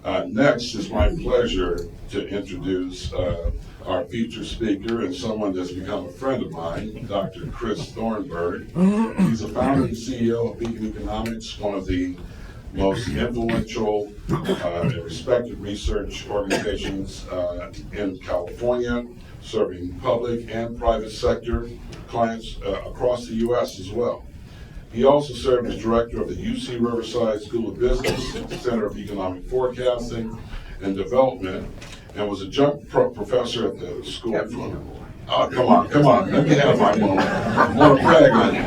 Next, it's my pleasure to introduce our featured speaker and someone that's become a friend of mine, Dr. Chris Thornberg. He's the founder and CEO of Beacon Economics, one of the most influential and respected research organizations in California, serving public and private sector clients across the U.S. as well. He also served as director of the UC Riverside School of Business, Center of Economic Forecasting and Development, and was adjunct professor at the school. Oh, come on, let me have my moment. I want to brag on you.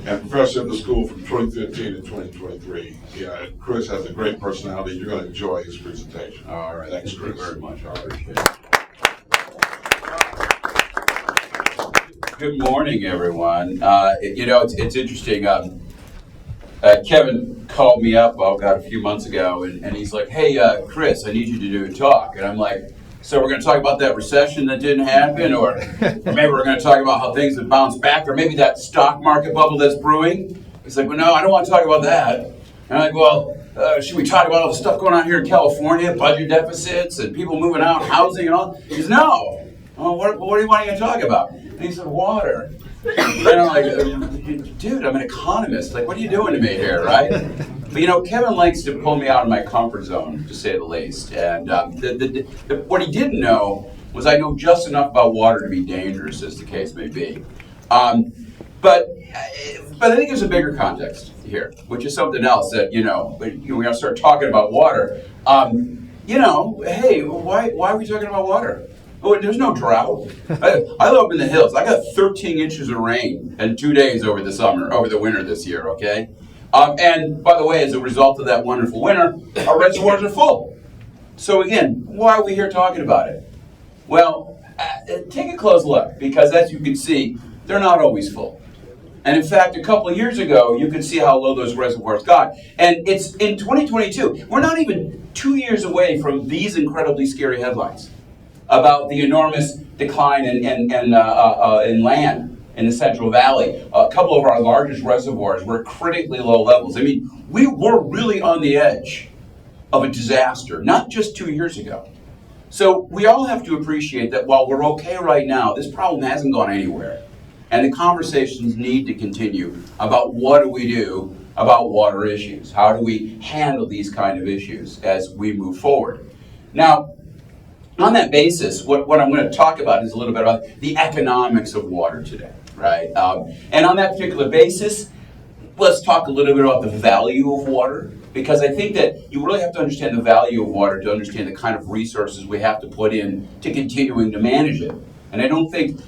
And professor at the school from 2015 to 2023. Yeah, Chris has a great personality. You're going to enjoy his presentation. All right, thanks, Chris. Thank you very much. I appreciate it. Good morning, everyone. It's interesting. Kevin called me up, a few months ago, and he's like, "Hey, Chris, I need you to do a talk." And I'm like, "So we're going to talk about that recession that didn't happen, or maybe we're going to talk about how things have bounced back, or maybe that stock market bubble that's brewing?" He's like, "Well, no, I don't want to talk about that." And I'm like, "Well, should we talk about all the stuff going on here in California, budget deficits, and people moving out, housing, and all?" He goes, "No. Oh, what do you want to talk about?" And he said, "Water." And I'm like, "Dude, I'm an economist. Like, what are you doing to me here, right?" But Kevin likes to pull me out of my comfort zone, to say the least. And what he didn't know was I know just enough about water to be dangerous, as the case may be. But I think there's a bigger context here, which is something else that, when we start talking about water, hey, why are we talking about water? Oh, there's no drought. I live up in the hills. I got 13 inches of rain in 2 days over the winter this year, okay? And by the way, as a result of that wonderful winter, our reservoirs are full. So again, why are we here talking about it? Well, take a close look, because as you can see, they're not always full. And in fact, a couple of years ago, you could see how low those reservoirs got. And it's in 2022. We're not even 2 years away from these incredibly scary headlines about the enormous decline in land in the Central Valley. A couple of our largest reservoirs were at critically low levels. I mean, we were really on the edge of a disaster, not just 2 years ago. So we all have to appreciate that while we're okay right now, this problem hasn't gone anywhere. And the conversations need to continue about what do we do about water issues? How do we handle these kind of issues as we move forward? Now, on that basis, what I'm going to talk about is a little bit about the economics of water today, right? And on that particular basis, let's talk a little bit about the value of water, because I think that you really have to understand the value of water to understand the kind of resources we have to put in to continuing to manage it. And I don't think,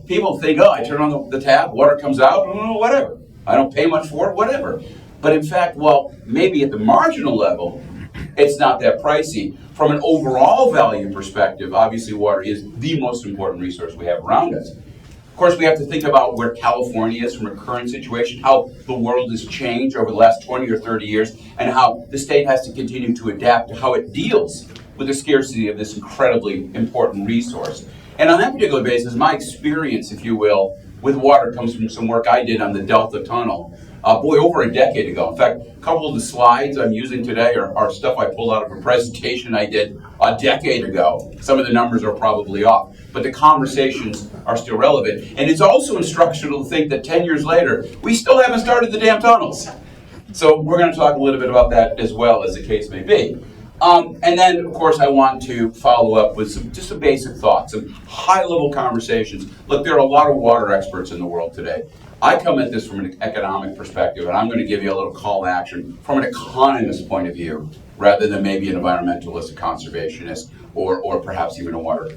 people think, oh, I turn on the tap, water comes out, whatever. I don't pay much for it, whatever. But in fact, well, maybe at the marginal level, it's not that pricey. From an overall value perspective, obviously water is the most important resource we have around us. Of course, we have to think about where California is from a current situation, how the world has changed over the last 20 or 30 years, and how the state has to continue to adapt to how it deals with the scarcity of this incredibly important resource. And on that particular basis, my experience, if you will, with water comes from some work I did on the Delta Tunnel, over a decade ago. In fact, a couple of the slides I'm using today are stuff I pulled out of a presentation I did a decade ago. Some of the numbers are probably off, but the conversations are still relevant. And it's also instructional to think that 10 years later, we still haven't started the damn tunnels. So we're going to talk a little bit about that as well, as the case may be. And then, of course, I want to follow up with some basic thoughts, some high-level conversations. Look, there are a lot of water experts in the world today. I come at this from an economic perspective, and I'm going to give you a little call to action from an economist point of view, rather than maybe an environmentalist, a conservationist, or perhaps even a water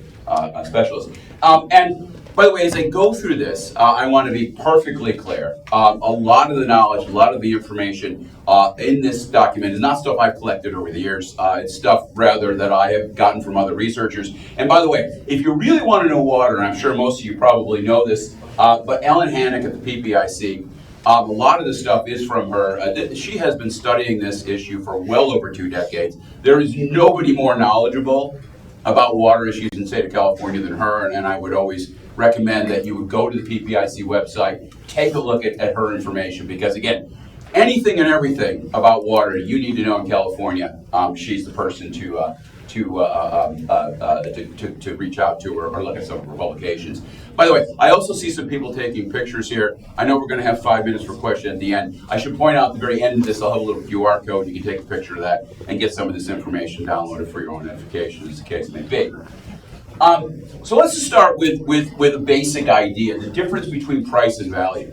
specialist. And by the way, as I go through this, I want to be perfectly clear. A lot of the knowledge, a lot of the information in this document is not stuff I've collected over the years. It's stuff, rather, that I have gotten from other researchers. And by the way, if you really want to know water, and I'm sure most of you probably know this, but Ellen Hannock at the PPIC, a lot of the stuff is from her. She has been studying this issue for well over 2 decades. There is nobody more knowledgeable about water issues in the state of California than her, and I would always recommend that you would go to the PPIC website, take a look at her information, because again, anything and everything about water you need to know in California, she's the person to reach out to or look at some of her publications. By the way, I also see some people taking pictures here. I know we're going to have 5 minutes for question at the end. I should point out at the very end of this, I'll have a little QR code. You can take a picture of that and get some of this information downloaded for your own edification, as the case may be. So let's just start with a basic idea, the difference between price and value.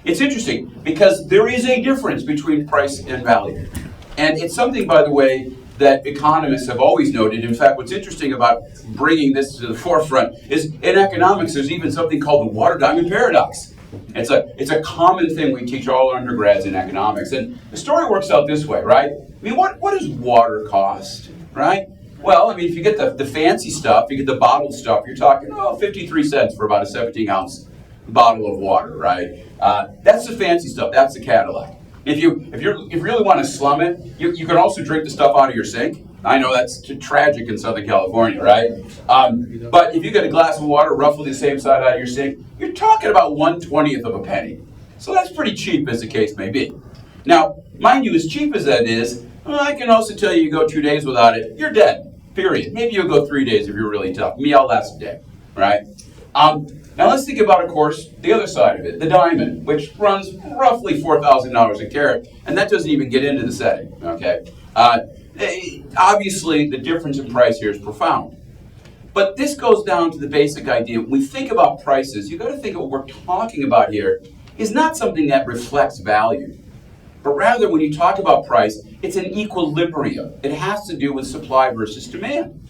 It's interesting because there is a difference between price and value. And it's something, by the way, that economists have always noted. In fact, what's interesting about bringing this to the forefront is in economics, there's even something called the water diamond paradox. It's a common thing we teach all undergrads in economics. And the story works out this way, right? I mean, what does water cost, right? Well, I mean, if you get the fancy stuff, you get the bottled stuff, you're talking, 53 cents for about a 17-ounce bottle of water, right? That's the fancy stuff. That's the Cadillac. If you really want to slum it, you can also drink the stuff out of your sink. I know that's tragic in Southern California, right? But if you get a glass of water roughly the same size out of your sink, you're talking about 1/20th of a penny. So that's pretty cheap, as the case may be. Now, mind you, as cheap as that is, I can also tell you go 2 days without it, you're dead, period. Maybe you'll go 3 days if you're really tough. Me, I'll last a day, right? Now let's think about, of course, the other side of it, the diamond, which runs roughly $4,000 a carat, and that doesn't even get into the setting, okay? Obviously, the difference in price here is profound. But this goes down to the basic idea. When we think about prices, you've got to think of what we're talking about here is not something that reflects value. But rather, when you talk about price, it's an equilibrium. It has to do with supply versus demand.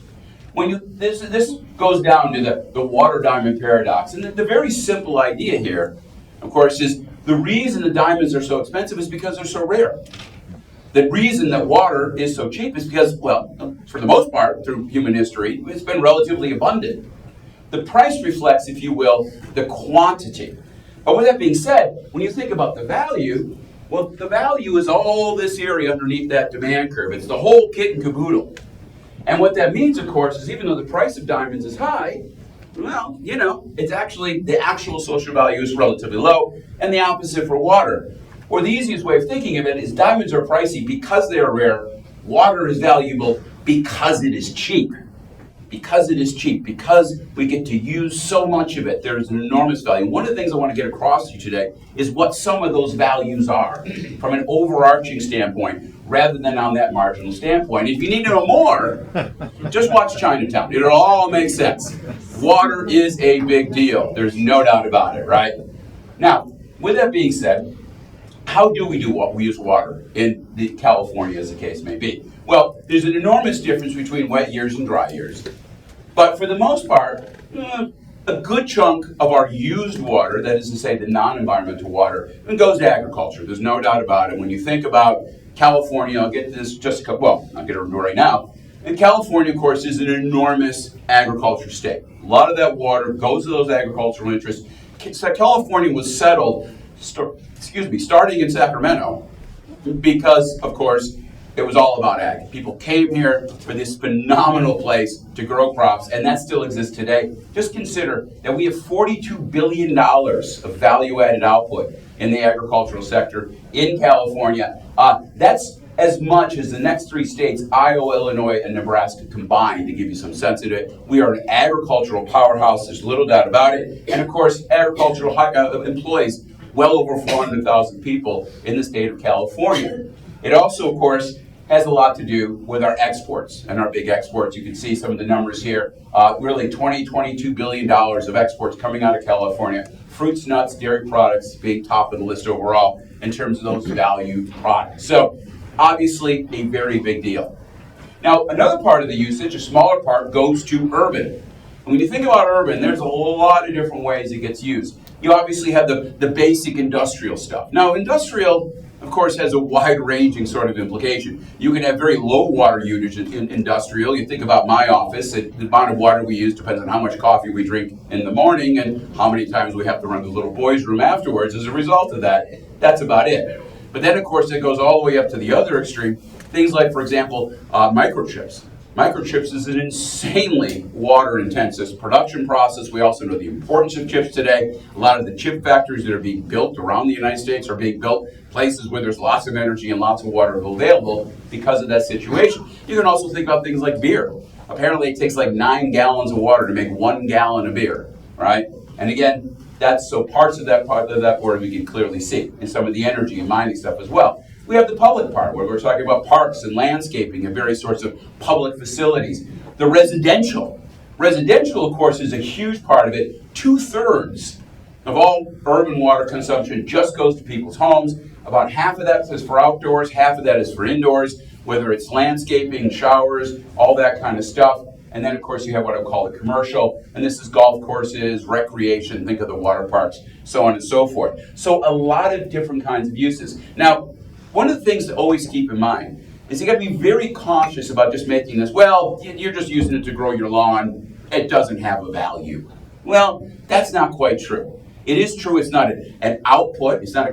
This goes down to the water diamond paradox. And the very simple idea here, of course, is the reason the diamonds are so expensive is because they're so rare. The reason that water is so cheap is because, well, for the most part, through human history, it's been relatively abundant. The price reflects, if you will, the quantity. But with that being said, when you think about the value, well, the value is all this area underneath that demand curve. It's the whole kit and caboodle. And what that means, of course, is even though the price of diamonds is high, well, it's actually, the actual social value is relatively low, and the opposite for water. Or the easiest way of thinking of it is diamonds are pricey because they are rare, water is valuable because it is cheap. Because it is cheap, because we get to use so much of it, there's an enormous value. One of the things I want to get across to you today is what some of those values are from an overarching standpoint, rather than on that marginal standpoint. If you need to know more, just watch Chinatown. It'll all make sense. Water is a big deal. There's no doubt about it, right? Now, with that being said, how do we use water in California, as the case may be? Well, there's an enormous difference between wet years and dry years. But for the most part, a good chunk of our used water, that is to say the non-environmental water, goes to agriculture. There's no doubt about it. When you think about California, I'll get to this I'll get it right now. And California, of course, is an enormous agriculture state. A lot of that water goes to those agricultural interests. So California was settled, starting in Sacramento, because, of course, it was all about ag. People came here for this phenomenal place to grow crops, and that still exists today. Just consider that we have $42 billion of value-added output in the agricultural sector in California. That's as much as the next 3 states, Iowa, Illinois, and Nebraska combined, to give you some sense of it. We are an agricultural powerhouse, there's little doubt about it. And of course, agricultural employs well over 400,000 people in the state of California. It also, of course, has a lot to do with our exports and our big exports. You can see some of the numbers here. Really $22 billion of exports coming out of California. Fruits, nuts, dairy products being top of the list overall in terms of those valued products. So obviously a very big deal. Now another part of the usage, a smaller part, goes to urban. And when you think about urban, there's a lot of different ways it gets used. You obviously have the basic industrial stuff. Now industrial, of course, has a wide-ranging sort of implication. You can have very low water usage in industrial. You think about my office, the amount of water we use depends on how much coffee we drink in the morning and how many times we have to run to the little boys' room afterwards as a result of that. That's about it. But then, of course, it goes all the way up to the other extreme. Things like, for example, microchips. Microchips is an insanely water-intensive production process. We also know the importance of chips today. A lot of the chip factories that are being built around the United States are being built places where there's lots of energy and lots of water available because of that situation. You can also think about things like beer. Apparently it takes like 9 gallons of water to make 1 gallon of beer, right? And again, that's so parts of that word we can clearly see, and some of the energy and mining stuff as well. We have the public part, where we're talking about parks and landscaping and various sorts of public facilities. The residential. Residential, of course, is a huge part of it. 2/3 of all urban water consumption just goes to people's homes. About half of that is for outdoors, half of that is for indoors, whether it's landscaping, showers, all that kind of stuff. And then, of course, you have what I would call the commercial, and this is golf courses, recreation, think of the water parks, so on and so forth. So a lot of different kinds of uses. Now, one of the things to always keep in mind is you got to be very cautious about just making this, well, you're just using it to grow your lawn, it doesn't have a value. Well, that's not quite true. It is true it's not an output, it's not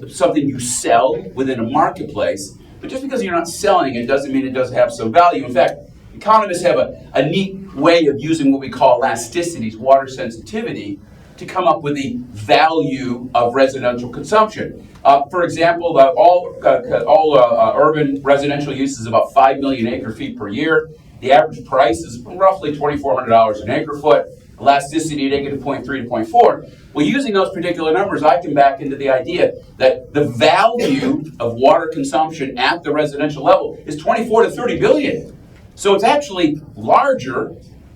something you sell within a marketplace, but just because you're not selling it doesn't mean it doesn't have some value. In fact, economists have a neat way of using what we call elasticities, water sensitivity, to come up with the value of residential consumption. For example, all urban residential use is about 5 million acre feet per year. The average price is roughly $2,400 an acre foot. Elasticity -0.3 to 0.4. Well, using those particular numbers, I can back into the idea that the value of water consumption at the residential level is 24 to 30 billion. So it's actually larger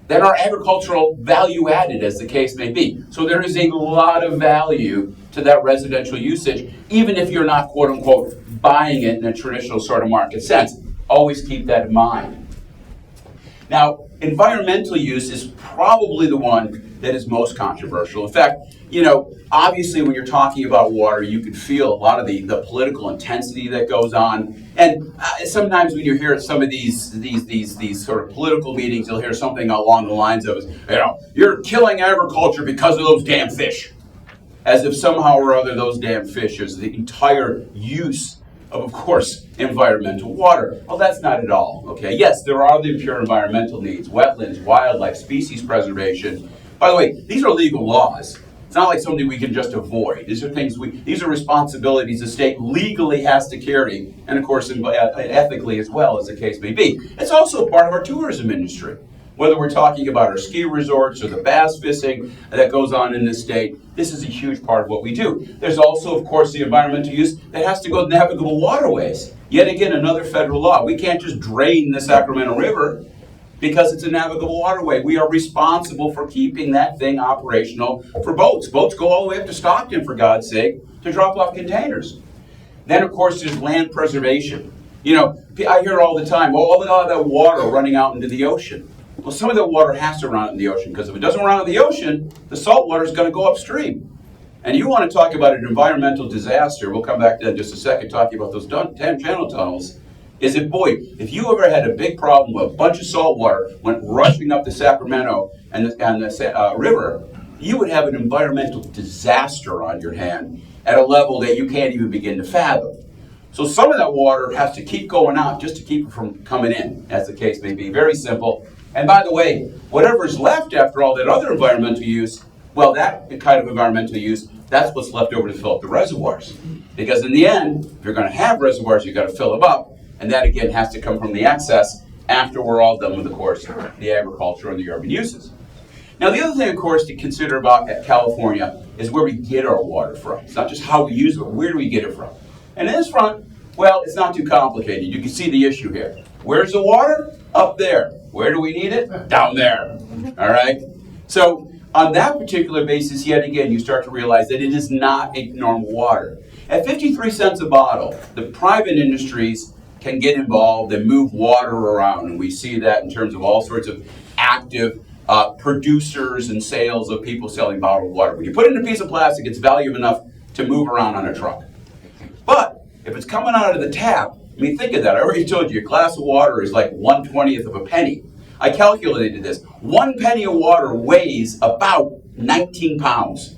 than our agricultural value added, as the case may be. So there is a lot of value to that residential usage, even if you're not, quote unquote, buying it in a traditional sort of market sense. Always keep that in mind. Now, environmental use is probably the one that is most controversial. In fact, obviously when you're talking about water, you can feel a lot of the political intensity that goes on. And sometimes when you hear some of these sort of political meetings, you'll hear something along the lines of, you're killing agriculture because of those damn fish. As if somehow or other those damn fish is the entire use of course, environmental water. Well, that's not at all, okay? Yes, there are the pure environmental needs, wetlands, wildlife, species preservation. By the way, these are legal laws. It's not like something we can just avoid. These are things these are responsibilities the state legally has to carry, and of course, ethically as well, as the case may be. It's also a part of our tourism industry. Whether we're talking about our ski resorts or the bass fishing that goes on in this state, this is a huge part of what we do. There's also, of course, the environmental use that has to go to navigable waterways. Yet again, another federal law. We can't just drain the Sacramento River because it's a navigable waterway. We are responsible for keeping that thing operational for boats. Boats go all the way up to Stockton, for God's sake, to drop off containers. Then, of course, there's land preservation. I hear all the time, all that water running out into the ocean. Well, some of that water has to run out in the ocean, because if it doesn't run out in the ocean, the salt water is going to go upstream. And you want to talk about an environmental disaster, we'll come back to that in just a second, talking about those channel tunnels, is if you ever had a big problem with a bunch of salt water went rushing up the Sacramento and the river, you would have an environmental disaster on your hand at a level that you can't even begin to fathom. So some of that water has to keep going out just to keep it from coming in, as the case may be. Very simple. And by the way, whatever's left after all that other environmental use, well, that kind of environmental use, that's what's left over to fill up the reservoirs. Because in the end, if you're going to have reservoirs, you've got to fill them up. And that, again, has to come from the excess after we're all done with, of course, the agriculture and the urban uses. Now, the other thing, of course, to consider about California is where we get our water from. It's not just how we use it, but where do we get it from? And in this front, well, it's not too complicated. You can see the issue here. Where's the water? Up there. Where do we need it? Down there. All right? So on that particular basis, yet again, you start to realize that it is not a normal water. At 53 cents a bottle, the private industries can get involved and move water around. And we see that in terms of all sorts of active producers and sales of people selling bottled water. When you put it in a piece of plastic, it's valuable enough to move around on a truck. But if it's coming out of the tap, I mean, think of that. I already told you, a glass of water is like 1/20th of a penny. I calculated this. 1 penny of water weighs about 19 pounds.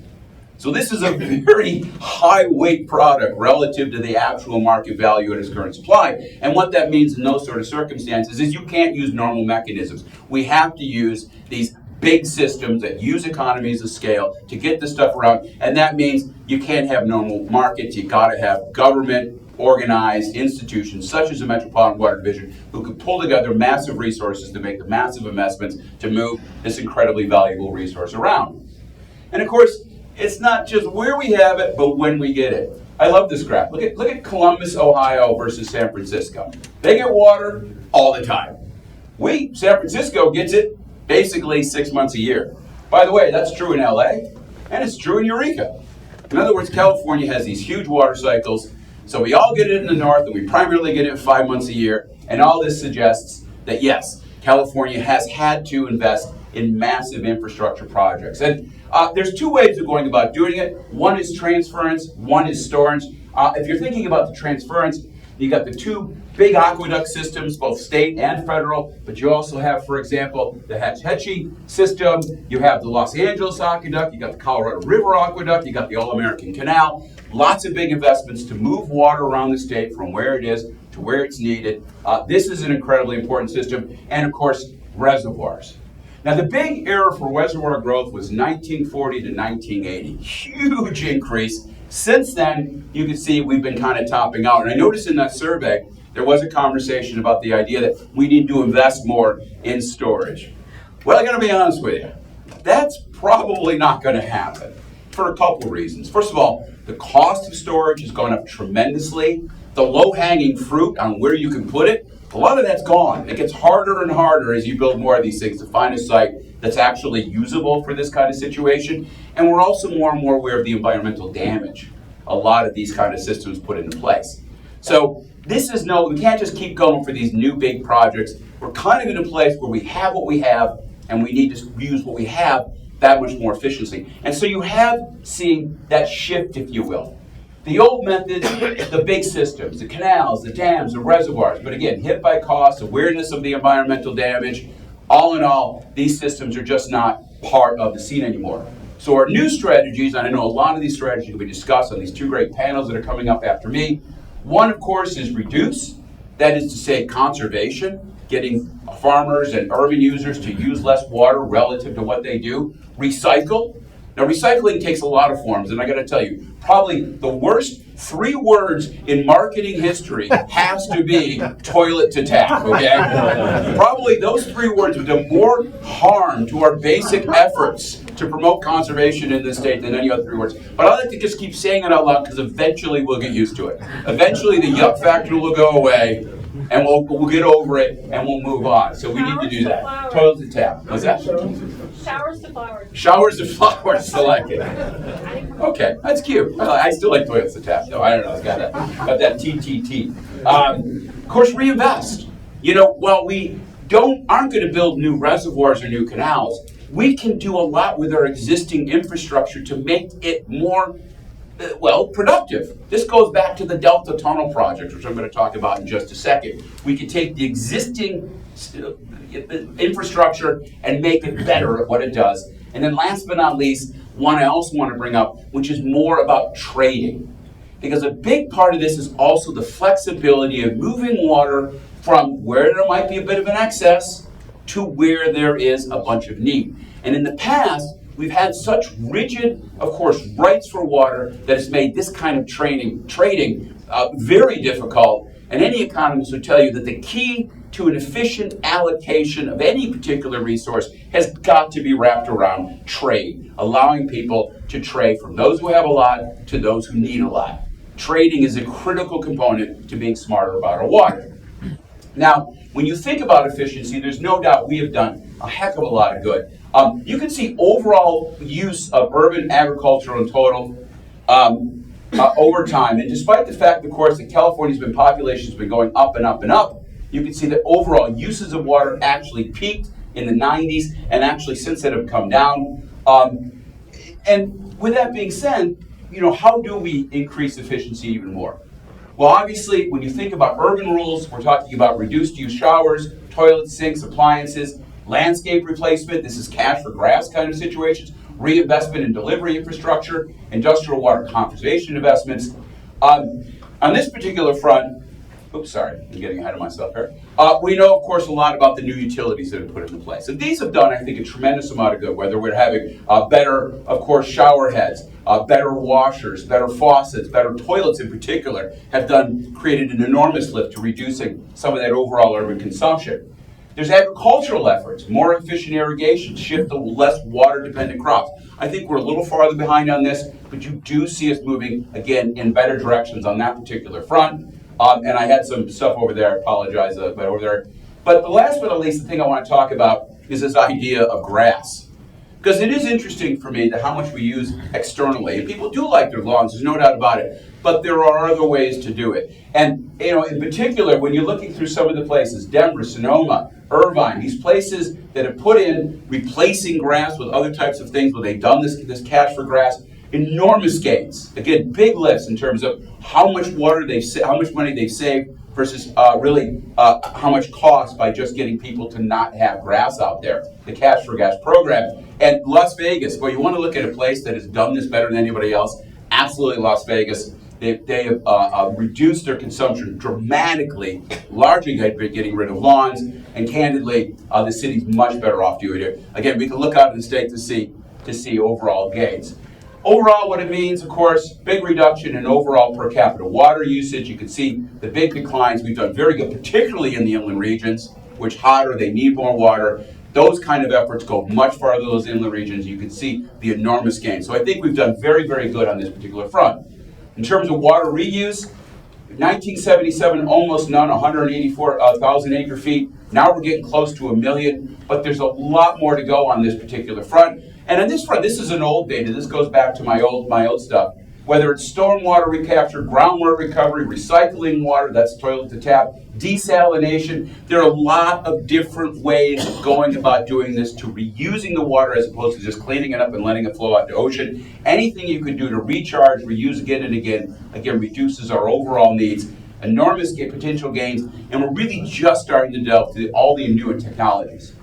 So this is a very high weight product relative to the actual market value at its current supply. And what that means in those sort of circumstances is you can't use normal mechanisms. We have to use these big systems that use economies of scale to get this stuff around. And that means you can't have normal markets. You got to have government organized institutions such as the Metropolitan Water Division who could pull together massive resources to make the massive investments to move this incredibly valuable resource around. And of course, it's not just where we have it, but when we get it. I love this graph. Look at Columbus, Ohio versus San Francisco. They get water all the time. San Francisco gets it basically 6 months a year. By the way, that's true in LA, and it's true in Eureka. In other words, California has these huge water cycles, so we all get it in the north, and we primarily get it 5 months a year, and all this suggests that yes, California has had to invest in massive infrastructure projects. And there's two ways of going about doing it. One is transference, one is storage. If you're thinking about the transference, you got the two big aqueduct systems, both state and federal, but you also have, for example, the Hetch Hetchy system, you have the Los Angeles Aqueduct, you got the Colorado River Aqueduct, you got the All-American Canal, lots of big investments to move water around the state from where it is to where it's needed. This is an incredibly important system, and of course, reservoirs. Now, the big era for reservoir growth was 1940 to 1980, huge increase. Since then, you can see we've been kind of topping out. And I noticed in that survey, there was a conversation about the idea that we need to invest more in storage. Well, I gotta be honest with you, that's probably not gonna happen for a couple reasons. First of all, the cost of storage has gone up tremendously. The low-hanging fruit on where you can put it, a lot of that's gone. It gets harder and harder as you build more of these things to find a site that's actually usable for this kind of situation. And we're also more and more aware of the environmental damage a lot of these kind of systems put into place. So we can't just keep going for these new big projects. We're kind of in a place where we have what we have, and we need to use what we have that much more efficiently. And so you have seen that shift, if you will. The old methods, the big systems, the canals, the dams, the reservoirs, but again, hit by cost, awareness of the environmental damage. All in all, these systems are just not part of the scene anymore. So our new strategies, and I know a lot of these strategies will be discussed on these two great panels that are coming up after me. One, of course, is reduce. That is to say conservation, getting farmers and urban users to use less water relative to what they do. Recycle. Now, recycling takes a lot of forms, and I gotta tell you, probably the worst 3 words in marketing history has to be toilet to tap, okay? Probably those 3 words would do more harm to our basic efforts to promote conservation in this state than any other 3 words. But I like to just keep saying it out loud because eventually we'll get used to it. Eventually the yuck factor will go away, and we'll get over it, and we'll move on. So we need to do that. Toilet to tap. What's that? Showers to flowers. Showers to flowers. I like it. Okay, that's cute. I still like toilets to tap, though. I don't know. It's got that TTT. Of course, reinvest. You know, while we aren't going to build new reservoirs or new canals, we can do a lot with our existing infrastructure to make it more productive. This goes back to the Delta Tunnel project, which I'm going to talk about in just a second. We can take the existing infrastructure and make it better at what it does. And then last but not least, one I also want to bring up, which is more about trading. Because a big part of this is also the flexibility of moving water from where there might be a bit of an excess to where there is a bunch of need. And in the past, we've had such rigid, of course, rights for water that has made this kind of trading very difficult. And any economist would tell you that the key to an efficient allocation of any particular resource has got to be wrapped around trade, allowing people to trade from those who have a lot to those who need a lot. Trading is a critical component to being smarter about our water. Now, when you think about efficiency, there's no doubt we have done a heck of a lot of good. You can see overall use of urban agriculture in total over time. And despite the fact, of course, that California's population's been going up and up and up, you can see that overall uses of water actually peaked in the 90s and actually since then have come down. And with that being said, you know, how do we increase efficiency even more? Well, obviously, when you think about urban rules, we're talking about reduced use showers, toilets, sinks, appliances, landscape replacement, this is cash for grass kind of situations, reinvestment in delivery infrastructure, industrial water conservation investments. On this particular front, oops, sorry, I'm getting ahead of myself here. We know, of course, a lot about the new utilities that are put into place. And these have done, I think, a tremendous amount of good, whether we're having better, of course, shower heads, better washers, better faucets, better toilets in particular, have created an enormous lift to reducing some of that overall urban consumption. There's agricultural efforts, more efficient irrigation, shift to less water-dependent crops. I think we're a little farther behind on this, but you do see us moving, again, in better directions on that particular front. And I had some stuff over there, I apologize, but over there. But the last but not least, the thing I want to talk about is this idea of grass. Because it is interesting for me that how much we use externally. And people do like their lawns, there's no doubt about it. But there are other ways to do it. And, in particular, when you're looking through some of the places, Denver, Sonoma, Irvine, these places that have put in replacing grass with other types of things where they've done this cash for grass, enormous gains. Again, big lifts in terms of how much water how much money they've saved versus really how much cost by just getting people to not have grass out there. The cash for gas program. And Las Vegas, well, you want to look at a place that has done this better than anybody else, absolutely Las Vegas. They have reduced their consumption dramatically, largely getting rid of lawns, and candidly, the city's much better off doing it. Again, we can look out in the state to see overall gains. Overall, what it means, of course, big reduction in overall per capita water usage. You can see the big declines. We've done very good, particularly in the inland regions, which hotter, they need more water. Those kind of efforts go much farther in those inland regions. You can see the enormous gains. So I think we've done very, very good on this particular front. In terms of water reuse, 1977, almost none, 184,000 acre feet. Now we're getting close to 1 million, but there's a lot more to go on this particular front. And on this front, this is an old data. This goes back to my old stuff. Whether it's stormwater recapture, groundwater recovery, recycling water, that's toilet to tap, desalination. There are a lot of different ways of going about doing this to reusing the water as opposed to just cleaning it up and letting it flow out to the ocean. Anything you can do to recharge, reuse again and again reduces our overall needs. Enormous potential gains, and we're really just starting to delve to all the new technologies.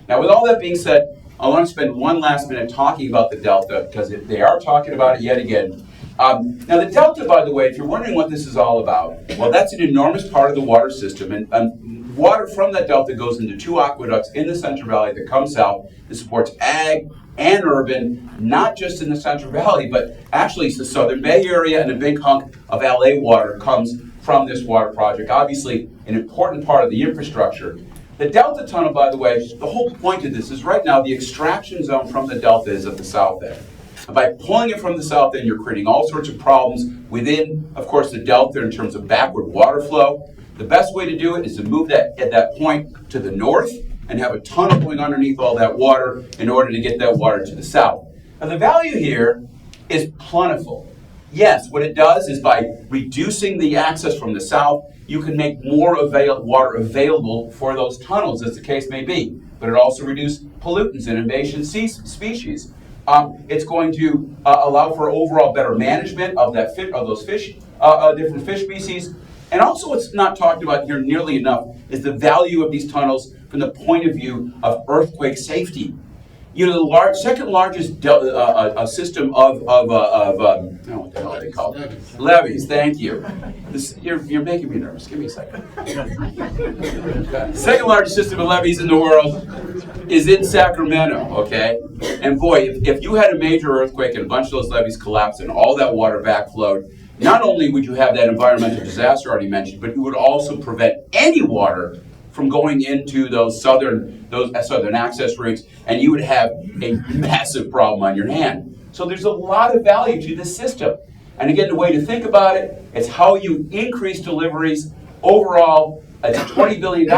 Now, with all that being said, I want to spend one last minute talking about the Delta, because they are talking about it yet again. Now, the Delta, by the way, if you're wondering what this is all about, well, that's an enormous part of the water system, and water from that Delta goes into 2 aqueducts in the Central Valley that come south. It supports ag and urban, not just in the Central Valley, but actually the Southern Bay Area, and a big hunk of LA water comes from this water project. Obviously, an important part of the infrastructure. The Delta Tunnel, by the way, the whole point of this is right now the extraction zone from the Delta is at the south end. And by pulling it from the south end, you're creating all sorts of problems within, of course, the Delta in terms of backward water flow. The best way to do it is to move that at that point to the north and have a tunnel going underneath all that water in order to get that water to the south. Now, the value here is plentiful. Yes, what it does is by reducing the access from the south, you can make more water available for those tunnels, as the case may be. But it also reduces pollutants and invasive species. It's going to allow for overall better management of those fish, different fish species. And also, what's not talked about here nearly enough is the value of these tunnels from the point of view of earthquake safety. You know, the second largest system of I don't know what the hell they call it. Levees, thank you. You're making me nervous. Give me a second. Second largest system of levees in the world is in Sacramento, okay? And boy, if you had a major earthquake and a bunch of those levees collapsed and all that water backflowed, not only would you have that environmental disaster already mentioned, but you would also prevent any water from going into those southern access routes, and you would have a massive problem on your hand. So there's a lot of value to this system. And again, the way to think about it is how you increase deliveries overall at $20 billion.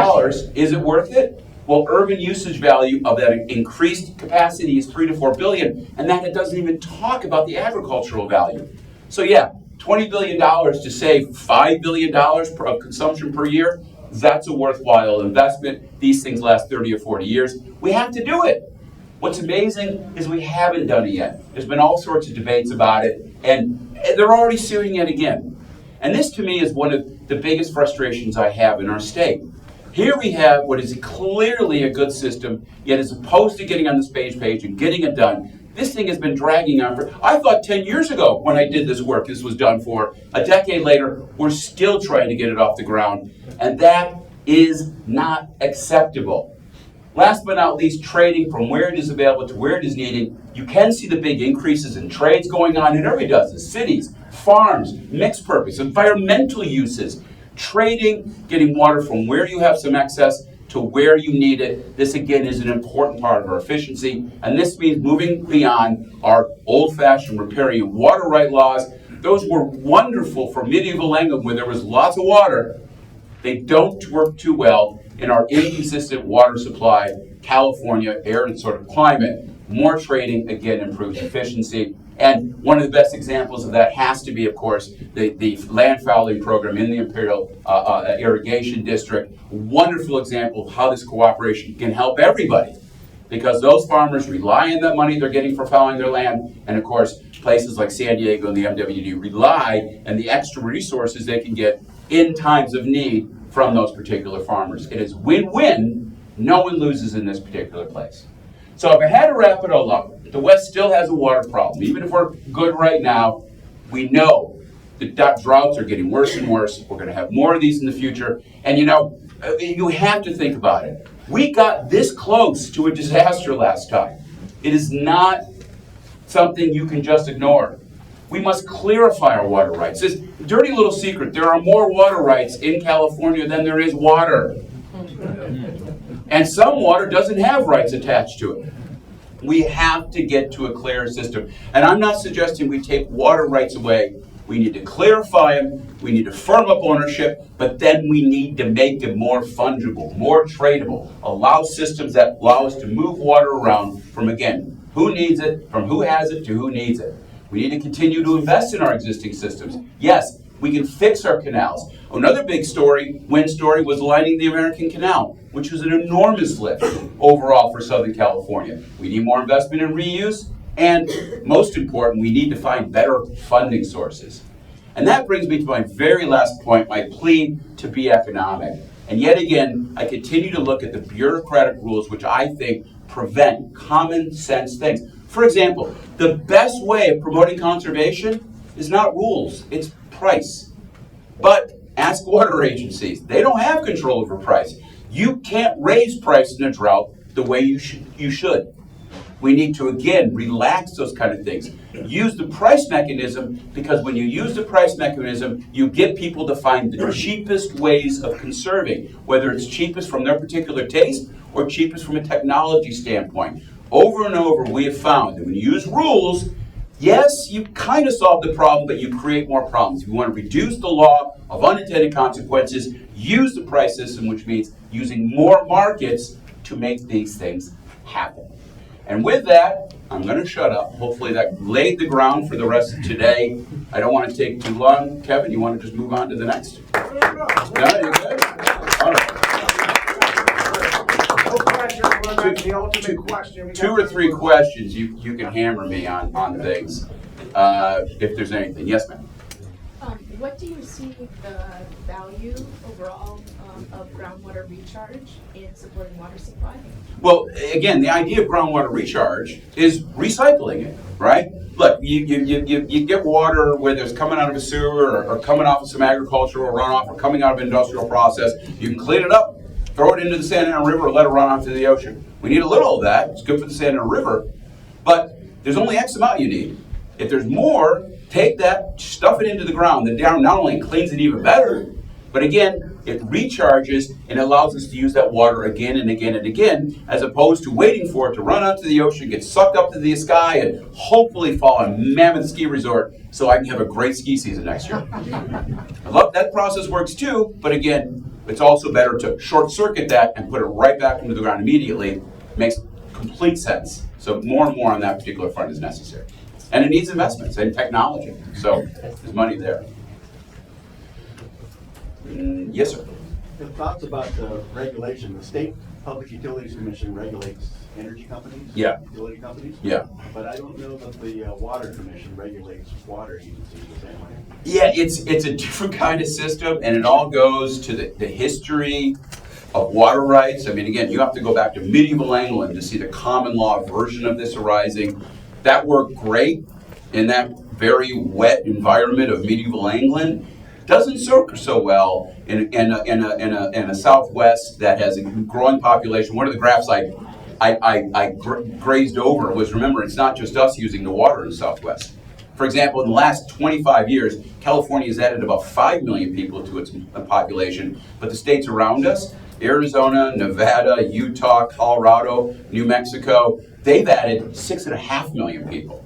Is it worth it? Well, urban usage value of that increased capacity is $3 to $4 billion, and that it doesn't even talk about the agricultural value. So yeah, $20 billion to save $5 billion of consumption per year, that's a worthwhile investment. These things last 30 or 40 years. We have to do it. What's amazing is we haven't done it yet. There's been all sorts of debates about it, and they're already suing it again. And this, to me, is one of the biggest frustrations I have in our state. Here we have what is clearly a good system, yet as opposed to getting on the stage page and getting it done, this thing has been dragging on for, I thought 10 years ago when I did this work, this was done for. A decade later, we're still trying to get it off the ground. And that is not acceptable. Last but not least, trading from where it is available to where it is needed. You can see the big increases in trades going on, and everybody does this. Cities, farms, mixed purpose, environmental uses. Trading, getting water from where you have some excess to where you need it. This, again, is an important part of our efficiency, and this means moving beyond our old-fashioned riparian water right laws. Those were wonderful for medieval England where there was lots of water. They don't work too well in our inconsistent water supply, California, arid sort of climate. More trading, again, improves efficiency. And one of the best examples of that has to be, of course, the land fouling program in the Imperial Irrigation District. Wonderful example of how this cooperation can help everybody, because those farmers rely on that money they're getting for fouling their land, and of course, places like San Diego and the MWD rely on the extra resources they can get in times of need from those particular farmers. It is win-win. No one loses in this particular place. So if I had to wrap it all up, the West still has a water problem. Even if we're good right now, we know the droughts are getting worse and worse. We're going to have more of these in the future. And you know, you have to think about it. We got this close to a disaster last time. It is not something you can just ignore. We must clarify our water rights. This dirty little secret, there are more water rights in California than there is water. And some water doesn't have rights attached to it. We have to get to a clear system. And I'm not suggesting we take water rights away. We need to clarify them. We need to firm up ownership. But then we need to make them more fungible, more tradable. Allow systems that allow us to move water around from, again, who needs it, from who has it to who needs it. We need to continue to invest in our existing systems. Yes, we can fix our canals. Another big win story, was lining the American Canal, which was an enormous lift overall for Southern California. We need more investment in reuse, and most important, we need to find better funding sources. And that brings me to my very last point, my plea to be economic. And yet again, I continue to look at the bureaucratic rules which I think prevent common sense things. For example, the best way of promoting conservation is not rules, it's price. But ask water agencies. They don't have control over price. You can't raise price in a drought the way you should. We need to, again, relax those kind of things. Use the price mechanism, because when you use the price mechanism, you get people to find the cheapest ways of conserving, whether it's cheapest from their particular taste or cheapest from a technology standpoint. Over and over, we have found that when you use rules, yes, you kind of solve the problem, but you create more problems. If you want to reduce the law of unintended consequences, use the price system, which means using more markets to make these things happen. And with that, I'm going to shut up. Hopefully that laid the ground for the rest of today. I don't want to take too long. Kevin, you want to just move on to the next? No, you're good? All right. Two or three questions you can hammer me on things if there's anything. Yes, ma'am. What do you see the value overall of groundwater recharge in supporting water supply? Well, again, the idea of groundwater recharge is recycling it, right? Look, you get water, whether it's coming out of a sewer or coming off of some agricultural runoff or coming out of an industrial process. You can clean it up, throw it into the Santa Ana River, or let it run off to the ocean. We need a little of that. It's good for the Santa Ana River, but there's only X amount you need. If there's more, take that, stuff it into the ground. The ground not only cleans it even better, but again, it recharges and allows us to use that water again and again and again, as opposed to waiting for it to run out to the ocean, get sucked up to the sky, and hopefully fall on a mammoth ski resort so I can have a great ski season next year. I love that process works too, but again, it's also better to short circuit that and put it right back into the ground immediately. Makes complete sense. So more and more on that particular front is necessary. And it needs investments and technology. So there's money there. Yes, sir. The thoughts about the regulation. The State Public Utilities Commission regulates energy companies, Yeah. utility companies. Yeah. But I don't know that the Water Commission regulates water agencies the same way. Yeah, it's a different kind of system, and it all goes to the history of water rights. I mean, again, you have to go back to medieval England to see the common law version of this arising. That worked great in that very wet environment of medieval England. doesn't serve so well in a Southwest that has a growing population. One of the graphs I grazed over was, remember, it's not just us using the water in the Southwest. For example, in the last 25 years, California has added about 5 million people to its population, but the states around us, Arizona, Nevada, Utah, Colorado, New Mexico, they've added 6.5 million people.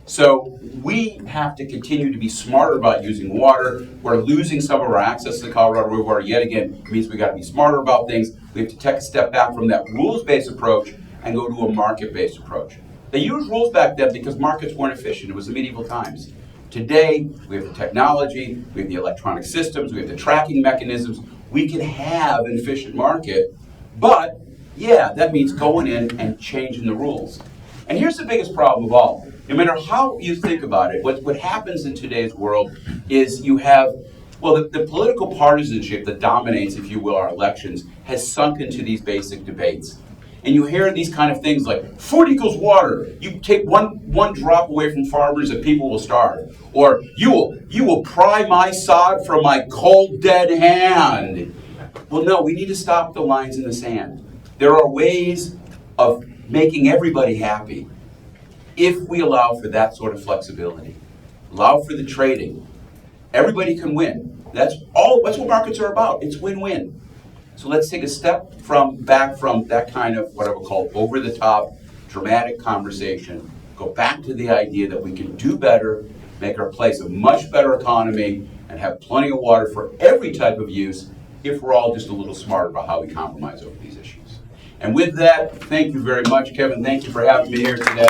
So we have to continue to be smarter about using water. We're losing some of our access to the Colorado River yet again. It means we got to be smarter about things. We have to take a step back from that rules-based approach and go to a market-based approach. They used rules back then because markets weren't efficient. It was the medieval times. Today, we have the technology, we have the electronic systems, we have the tracking mechanisms. We can have an efficient market, but yeah, that means going in and changing the rules. And here's the biggest problem of all. No matter how you think about it, what happens in today's world is you have, well, the political partisanship that dominates, if you will, our elections has sunk into these basic debates. And you hear these kind of things like, food equals water. You take one drop away from farmers and people will starve. Or you will pry my sod from my cold, dead hand. Well, no, we need to stop the lines in the sand. There are ways of making everybody happy if we allow for that sort of flexibility. Allow for the trading. Everybody can win. That's what markets are about. It's win-win. So let's take a step back from that kind of what I would call over-the-top, dramatic conversation. Go back to the idea that we can do better, make our place a much better economy, and have plenty of water for every type of use if we're all just a little smarter about how we compromise over these issues. And with that, thank you very much, Kevin. Thank you for having me here today.